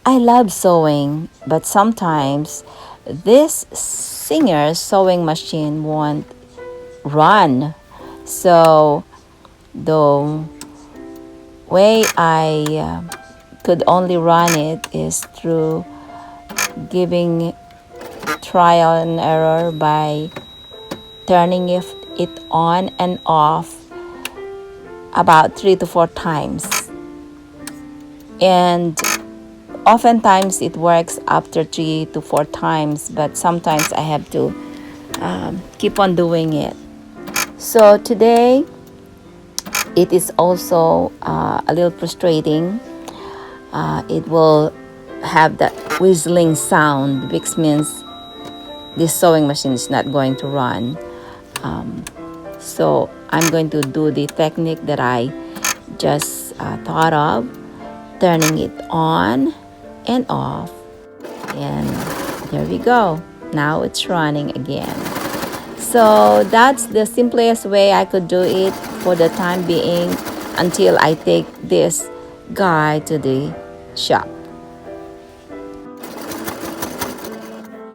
I love sewing, but sometimes this Singer sewing machine won't run. So the way I could only run it is through giving trial and error by turning it on and off about 3 to 4 times. And oftentimes it works after 3 to 4 times, but sometimes I have to keep on doing it. So today it is also a little frustrating. It will have that whistling sound, which means this sewing machine is not going to run. So I'm going to do the technique that I just thought of, turning it on and off, and there we go. Now it's running again. So that's the simplest way I could do it for the time being until I take this guy to the shop.